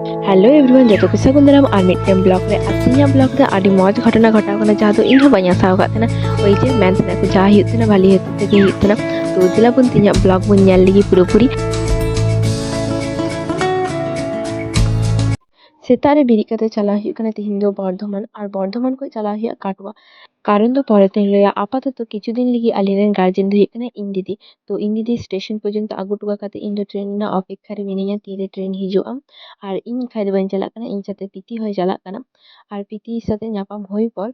Hello everyone जो तो सागुन दाराम और मिट्टन ब्लॉग रे आसिया ब्लॉग रे आडी मौज घटना घटा कना जहाँ तो इन बाई आसा तना ओई जे मेंस ना को जा हुतना भाली हुतना तो दिला बुन तिया ब्लॉग बुन नेल लगी पूरी सेतारे बिरी कते चला हुई कने तिहिन दो बर्धमान और बर्धमान को चला हुई काटवा कारण तो परे तेन लया आपातत किछु दिन लगी आलिरेन गार्जियन दो हुई कने इन दीदी तो इन दीदी स्टेशन पर्यंत आगु टुका कते इन दो ट्रेन ना अपेक्षा रे मिनिया तीरे ट्रेन हिजुआ और इन खाय दो बन चला कना इन साथे पीती होय चला कना और पीती साथे ᱧᱟᱯᱟᱢ होय पर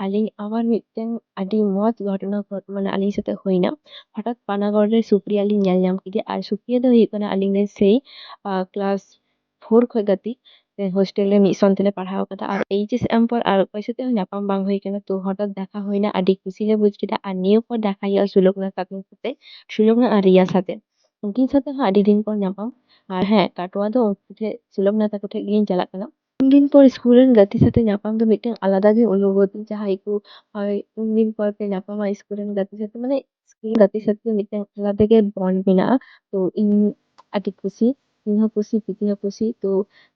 आलिंग आबार मिदटेन आडी मौज घटना माने आलिंग साथे होइना हठात पानागढ़ रे सुप्रिया आलिंग नेल ᱧᱟᱢ किदिया और सुप्रिया दो हुई कना आलिंग रे सेई क्लास 4 खय गति हॉस्टेल रे मिद सन तेले पढ़ाव कदा और एचएस एम पर और पैसे ते ᱧᱟᱯᱟᱢ बांग हुई कना तो हठात देखा होइना आडी खुशी ले बुझ केदा और नियो पर देखा हुई सुलोकना साथे सुलोकना और रिया साथे उनकिन साथे हूँ आडी दिन पर ᱧᱟᱯᱟम और हाँ काटवा दो उनके ठे सुलोकना ताको ठे गिन चला कना उन दिन पर स्कूल रेन गति साथे ᱧᱟᱯᱟम दो मिदटेन आलादा गे अनुभूति जहाँ को उन दिन पर पे ᱧᱟᱯᱟमा स्कूल रेन गति साथे माने स्कूल गति साथे मिदटेन आलादा गे बॉन्ड मेना तो इन आडी खुशी इन हो खुशी पीती हो खुशी तो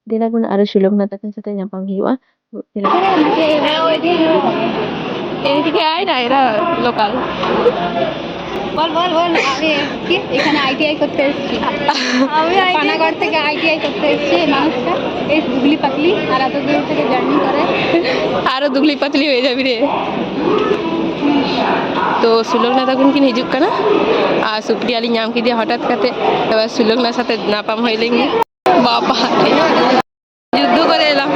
देना गुण आरो सुलोकना ताकिन साथे ᱧᱟᱯᱟम हुआ तो এদিকে আয় না এরা লোকাল বল বল বল আরে কি এখানে আইটিআই করতে এসেছি আমি পানাগড় থেকে আইটিআই করতে এসেছি মানুষটা এই দুগলি পাতলি আর এত দূর থেকে জার্নি করে আরো দুগলি পাতলি হয়ে যাবি রে तो सुलोकना तकुन किन हिजुक कना आ सुप्रिया ली नाम की दिया हठात कते तब सुलोकना साथे नापाम होइलेंगे बापा युद्ध करे एलाम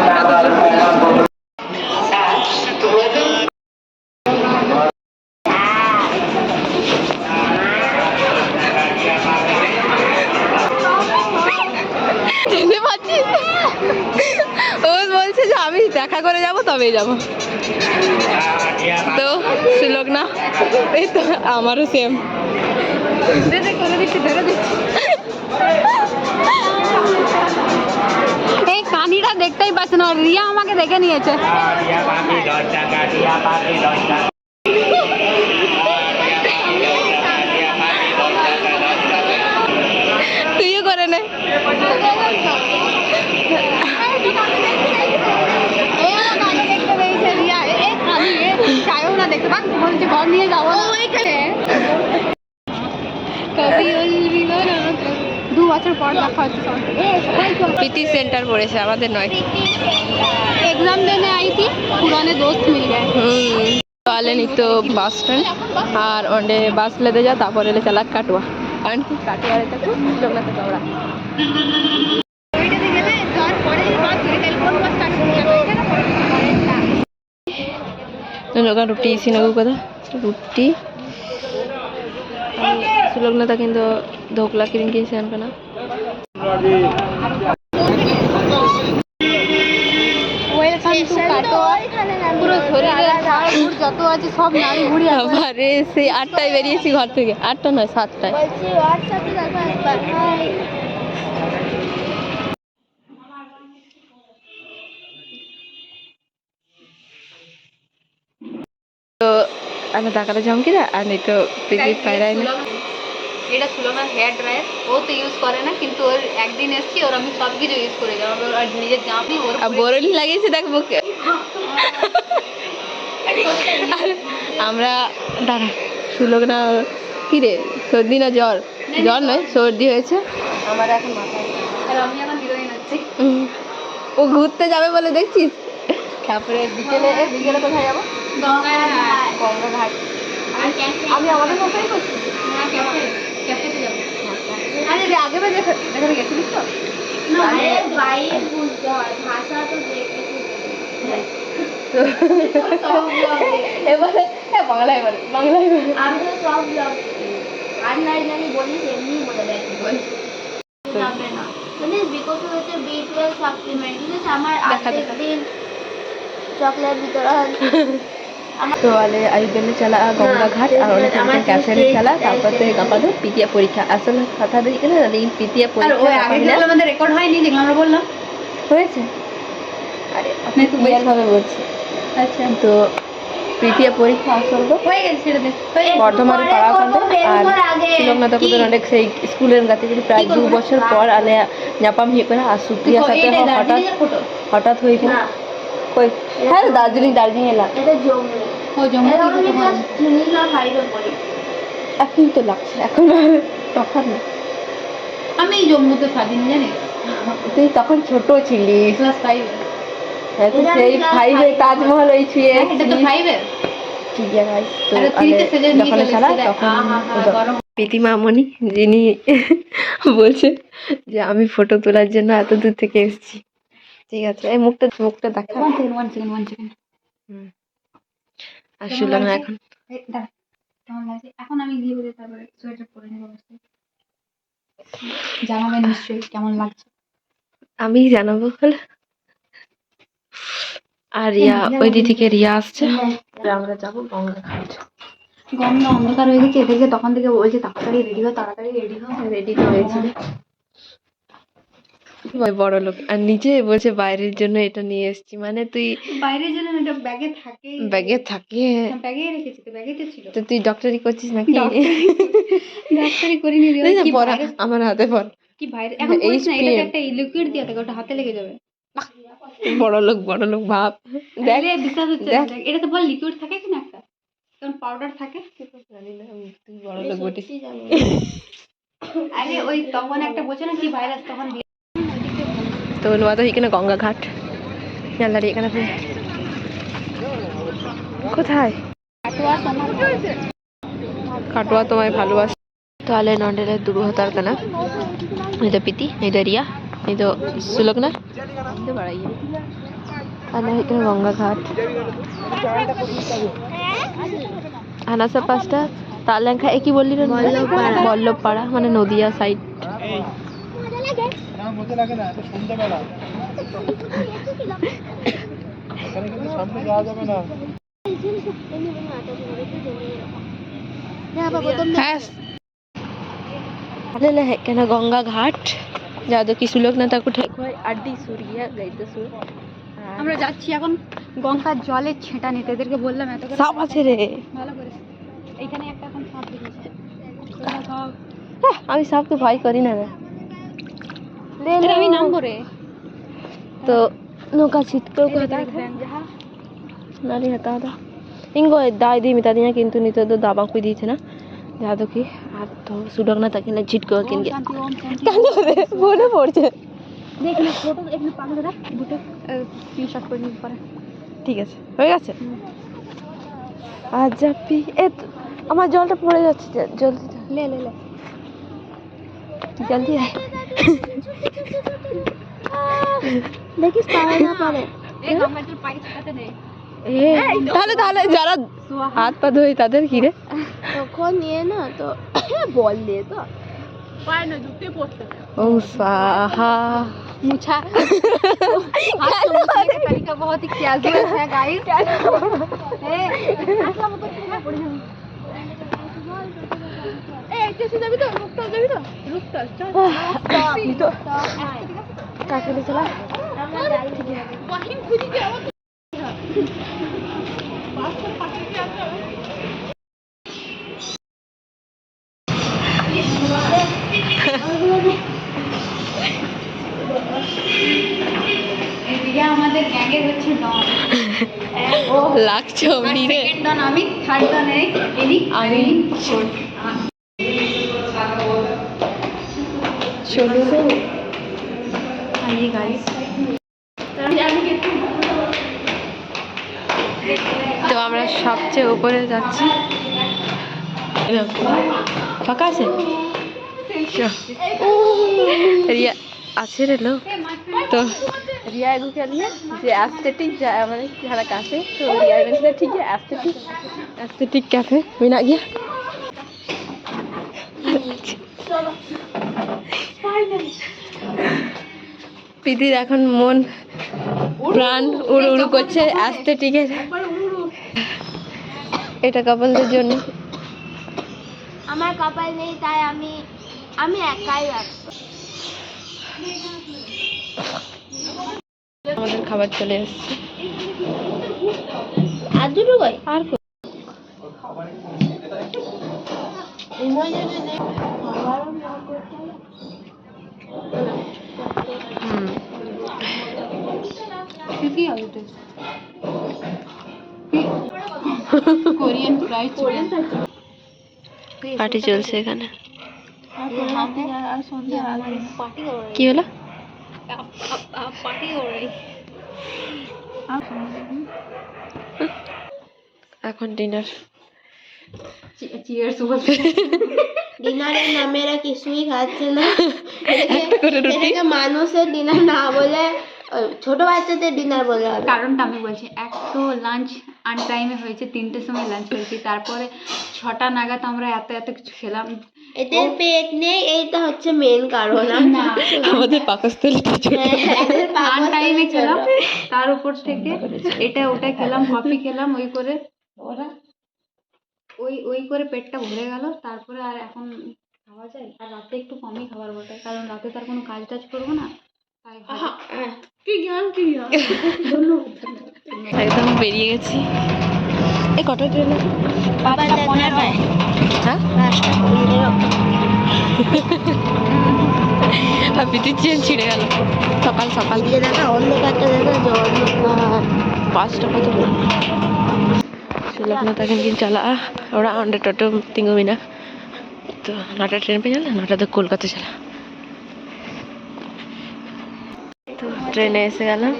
বলছে যে আমি দেখা করে যাব তবেই যাব তো সুলোকনা এই তো আমারও সেম এই কানিটা দেখতেই পাচ্ছে না রিয়া আমাকে দেখে নিয়েছে তুইও করে নে দেখতে পাক বলছে ঘর নিয়ে যাবো ওইখানে দু বছর পর দেখা হচ্ছে पीटी सेंटर পড়েছে আমাদের নয় एग्जाम देने आई थी पुराने दोस्त मिल गए वाले नहीं तो बस स्टैंड और ओंडे बस ले दे जा तापर ले चला काटवा कान की काटवा रे तक लोग ना तोड़ा ওইটাতে গেলে যার পরে বাস ধরে গেল কোন বাস স্টার্ট হয়ে যাবে এটা लोग रोटी इसी नगु कदा रोटी सुलोकना ता किंतु धोकला किरिन के सेन कना ওয়েলকাম টু কাটোয়া পুরো শরীরে ঝাড় যত আছে সব নাড়ি ঘুরি আরে সেই 8টায় বেরিয়েছি ঘর থেকে 8টা নয় 7টায় বলছি হোয়াটসঅ্যাপে দেখো একবার হাই তো আমি টাকাটা জম কিরা আর नहीं तो পিজি পায়রাই না এটা সুলোকনার হেয়ার ড্রায়ার ও তো ইউজ করে না কিন্তু ওর একদিন এসেছি ওর আমি সব কিছু ইউজ করে যাবো আর নিজের জামা ওর আর বোরলি লাগিয়েছে দেখ বুকে আমরা দাঁড়া সুলোকনা কি রে সর্দি না জ্বর জ্বর নয় সর্দি হয়েছে আমার এখন মাথায় আর আমি এখন হিরোইন হচ্ছি ও ঘুরতে যাবে বলে দেখছিস তারপরে বিকেলে কোথায় যাবো গঙ্গাঘাট আমি আমাদের মতোই করছি না ক্যাফেতে যাবো আরে আগে বা যেখানে গেছিলিস তো বাইরে বুঝতে হয় ভাষা তো এবারে বাংলায় বলে আমি তো সব ব্লগ আর নাই জানি বলিস এমনি বলে দেয় যাবে না মানে বিকজ হচ্ছে B12 সাপ্লিমেন্ট ঠিক আছে আমার আগের দিন चॉकलेट ভিতরে तो वाले आइडले चला गंगा घाट और ओने कैफे रे चला तापर तो गापा दो पिटिया परीक्षा असल কথা দেই কেন না এই পিটিয়া পরীক্ষা আর ওই আগে যেগুলো আমাদের রেকর্ড হয়নি যেগুলো আমরা বললাম হয়েছে আরে আপনি তো ক্লিয়ার ভাবে বলছি আচ্ছা তো প্রীতিয়া পরীক্ষা আসল তো বর্ধমানে পড়াকালে আর শিলংনাথ ᱚᱸᱰᱮ সেই স্কুলের গাতে যদি প্রায় 2 বছর পর আলে ᱧᱟᱯᱟᱢ ᱦᱩᱭᱩᱜ ᱠᱟᱱᱟ আর সুপ্রিয়ার সাথে হঠাৎ হয়ে গেল কই হ্যাঁ দার্জিলিং এলাম এটা জম্মু ও জম্মু থেকে জাস্ট নীলা হাইওয়ে পড়ে এখন তো লাগছে এখন আর তখন না আমি জম্মুতে স্বাধীন জানিস তুই তখন ছোট ছিলিস ক্লাস 5 হ্যাঁ তো সেই 5 এ তাজমহল ওই ছুঁয়ে এটা তো 5 এ ঠিক আছে গাইস তো আরে 3 তে সেজে নিয়ে চলে যখন গরম প্রীতিমামণি যিনি বলছে যে আমি ফটো তোলার জন্য এত দূর থেকে এসেছি ঠিক আছে এই মুখটা দেখা 1 সেকেন্ড আসলে না এখন কেমন লাগছে এখন আমি দিয়ে বলি তারপরে সোয়েটার পরে নেব জানাবেন নিশ্চয়ই কেমন লাগছে আমি জানাবো হলে আর রিয়া ওই দিক থেকে রিয়া আসছে আমরা যাবো গঙ্গা ঘাট গঙ্গা অন্ধকার হয়ে গেছে এদেরকে তখন থেকে বলছে তাড়াতাড়ি রেডি হও রেডি তো হয়েছে বড় লোক আর নিচে বলছে বাইরের জন্য এটা নিয়ে এসেছি মানে তুই বাইরের জন্য এটা ব্যাগে থাকে ব্যাগে রেখেছি তো ব্যাগেতে ছিল তো তুই ডক্টরি করছিস নাকি ডাক্তারি করিনি রে কি পড়া আমার হাতে পড় কি ভাইরাস এখন করিস না এটা একটা লিকুইড দিয়ে থাকে ওটা হাতে লেগে যাবে বড় লোক ভাব দেখ রে বিশ্বাস হচ্ছে এটা তো বল লিকুইড থাকে কি না একটা কোন পাউডার থাকে জানি না তুই বড় লোক বটিস আরে ওই তখন একটা বলছে না কি ভাইরাস তখন তো বলবা তো এখানে গঙ্গা ঘাট জানলারি এখানে কোথায় কাটোয়া তোমায় ভালোবাসে তাহলে নন্ডেলে দুরু হতার কানা ಇದು ಪಿತಿ ಇದು ರಿಯಾ ಇದು ಸುಲಗ್ನ ಇದು ಬড়াইয়ে আর এখানে গঙ্গা ঘাট আনাসা পাঁচটা তালেঙ্খা একই বললি রে বল্লভপাড়া মানে নদিয়া সাইড কেন গঙ্গা ঘাট যাদো কি সুলগ না তাকে ঠেক হয় আড্ডি সুরিয়া গাইতে সুর আমরা যাচ্ছি এখন গঙ্গার জলে ছেটা নিতে এদেরকে বললাম এত করে সাপ আছে রে ভালো করে এইখানে একটা এখন সাপ দেখেছি আমি সাপকে ভয় করি না আমি নামবো রে तो नौका छिटको नाली हटा था इंगो दाई दी मिता दिया किंतु नहीं तो दाबा कोई दी थे ना यादों की आप तो सुडक ना तक ना छिटको किन गया बोले पड़ते देख ले फोटो एक मिनट पागल रख बुटे स्क्रीनशॉट कर नहीं पारे ঠিক আছে হয়ে গেছে আজ আপনি এ আমার জলটা পড়ে যাচ্ছে জলদি ले জলদি আয় দেখিস পারে না পারে এই গঙ্গা জল পাই ছিটাতে দে তাহলে যারা হাত পা ধোয় তাদের কি রে তখন নিয়ে না তো বল দিয়ে তো পায় না ঢুকতে পড়তে ও स्वाहा मुछा हाथ मुछने का तरीका बहुत ही कैजुअल है गाइस ए ऐसा मत पड़ जाओ ए कैसे जाबी तो रुक तो चल तो काके चला वहीं खुदी के आवाज पास पर पाके के आता এদিকে আমাদের গ্যাংয়ের হচ্ছে ডন ও লাগছে অমনি রে সেকেন্ড ডন আমি থার্ড ডন এদিক আমি চলো আইয়ে গাইস তো আমরা সবচেয়ে উপরে যাচ্ছি ফাঁকা আছে রিয়া আছে রে লো তো রিয়া एगो के लिए जे एस्थेटिक जाए মানে যারা কাছে তো রিয়া বলছে ঠিক আছে एस्थेटिक कैफे মিনা গিয়া প্রীতির এখন মন প্রাণ উড়ু উড়ু করছে এস্থেটিকের এটা কাপলদের জন্য আমার কপাল নেই তাই আমি একাই আসবো আমাদের খাবার চলে এসেছে আর দুটোই আর হুম কি হবে কোরিয়ান ফ্রাইড চিকেন পার্টি চলছে এখানে। पार्टी हो रही কি হলো? अब पार्टी हो रही এখন ডিনার। চিয়ার্স বলতে ডিনারের নামে এরা কিছুই খাচ্ছে না একটা করে রুটি। এটাকে মানুষের ডিনার না বলে ছোট বাচ্চাদের ডিনার বলে হবে। কারণটা আমি বলছি, এক তো লাঞ্চ আনটাইমে হয়েছে, 3টের সময় লাঞ্চ হয়েছে, তারপরে 6টা নাগাদ আমরা এত এত কিছু খেলাম, এদের পেট নেই, এইটা হচ্ছে মেন কারণ। না আমাদের পাকস্থলীটা ছোট। আনটাইমে খেলাম, তার উপর থেকে এটা ওটা খেলাম, কফি খেলাম, ওই করে ওই করে পেটটা ভরে গেল। তারপরে আর এখন খাওয়া যায়, আর রাতে একটু কমই খাবার বটে, কারণ রাতে তার কোনো কাজ টাজ করবো না, তাই কি জ্ঞান একদম বেরিয়ে গেছি। এই কটা ট্রেনে? হ্যাঁ আর পিতির চেন ছিঁড়ে গেল সকাল সকাল। দেখা অন্ধকারটা দেখা জল 5 कत बोल सुलभना तक चला और अंडर टोटो तिंगो बिना तो 9टा ट्रेन पे चला, 9टा तक कोलकाता चला। তো ট্রেনে এসে গেলাম,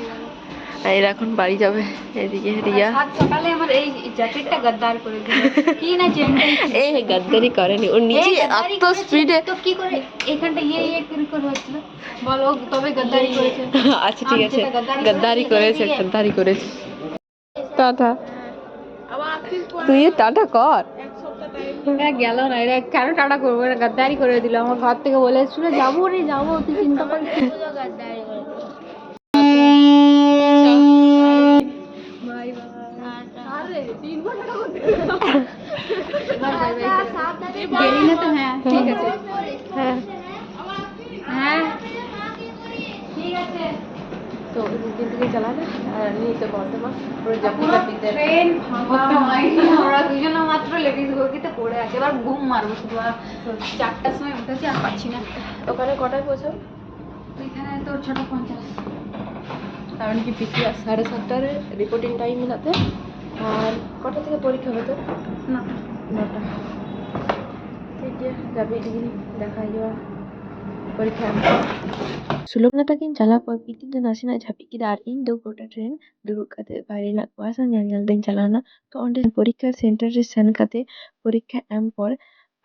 আর এরা এখন বাড়ি যাবে। এদিকে রিয়া সকালে আমার এই জ্যাকেটটা গদ্দার করে দিল কি না জেন্টাল এ গাদ্দারি করেনি, ওর নিচে এত স্পিডে তো কি করে এখানটা কি করে হচ্ছিল বলো, তবে গদ্দারি করেছে। আচ্ছা ঠিক আছে, গদ্দারি করেছে, গদ্দারি করেছে। টাটা, তুই টাটা কর। গেল না, এরা কেন টাটা করবো, এরা গাদ্দারি করে দিল। আমার ঘর থেকে বলে এসেছিল যাবো রে যাবো, তুই চিন্তা করিস গাদ্দারি করে গেলি না তো? হ্যাঁ ঠিক আছে, হ্যাঁ হ্যাঁ ঠিক আছে। তো দিন থেকে চালালে আর নিচে বর্ধমান পুরো ট্রেন ফাঁকা হয়নি, আমরা দুজনে মাত্র লেডিস বগিতে পড়ে আছে। এবার ঘুম মারবো শুধু, আর 4টার সময় উঠেছি, আর পাচ্ছি না। ওখানে কটায় পৌঁছাও? এখানে তোর 6:50। কারণ কি পিছিয়ে 7:30টার রিপোর্টিং টাইম মিলাতে। আর কটা থেকে পরীক্ষা হবে তোর? না 9টা। ঠিক আছে যাবি ডিগ্রি দেখা যাওয়া परीक्षा सुलभना takin jala por piti de nasina jhapi ki dar in do gota train duru kate bayre na kwasan jangal den chalana to onde পরীক্ষা সেন্টারে সেন কাতে পরীক্ষা এম পর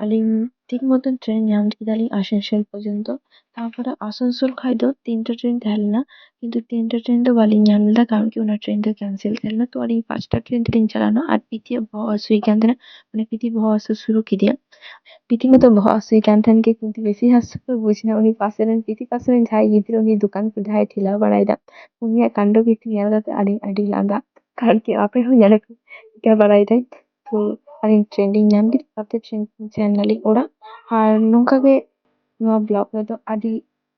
আলিং ঠিক মতন ট্রেন নাম কিদালি আসানসোল পর্যন্ত। তারপরে আসানসোল খাইদো 3টা ট্রেন থাকলে না, কিন্তু 3টা ট্রেন তো বালি জানলা কারণ কি ওনার ট্রেন তো ক্যান্সেল থাকলে না, তো আলিং 5টা ট্রেন ট্রেন চালানো আর পিটিয়ে बहुत सुई कैंते মানে পিটি बहुत शुरू की दिया। রীতিমতো ভয় ক্যান্থানকে কিন্তু বেশি হাস্যকর বুঝি না উনি পাশের পিটি পাশের ঝাই গিয়েছিল উনি दुकान पे ढाई ठेला बढ़ाई दा उन्हें कांडो की थी यार अड़ी अड़ी लादा कारण कि आपे हो जाने क्या बढ़ाई दा तो अड़ी ट्रेंडिंग नाम की करते चैनल ओड़ा আর নৌকাকে নয়া ব্লগ তো আদি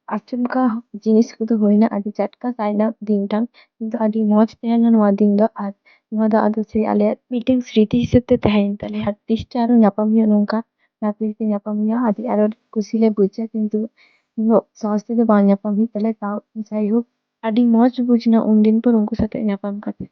আচমকা জিনিসগুলো হয় না, আদি ঝটকা চাই না দিনটা, কিন্তু আদি মজ তেল না নয়া দিন আর নয়া দা আদো সে আলে মিটিং স্মৃতি হিসেবে তাহেন তাহলে আর তিস্টা আর নাপামিয়া নৌকা নাপিতে নাপামিয়া আদি আর কুশিলে বুঝছে কিন্তু সংস্কৃতি বাংলা পামি তাহলে তাও যাই হোক আদি মজ বুঝনা উন দিন পর উনকো সাথে নাপাম কাটে।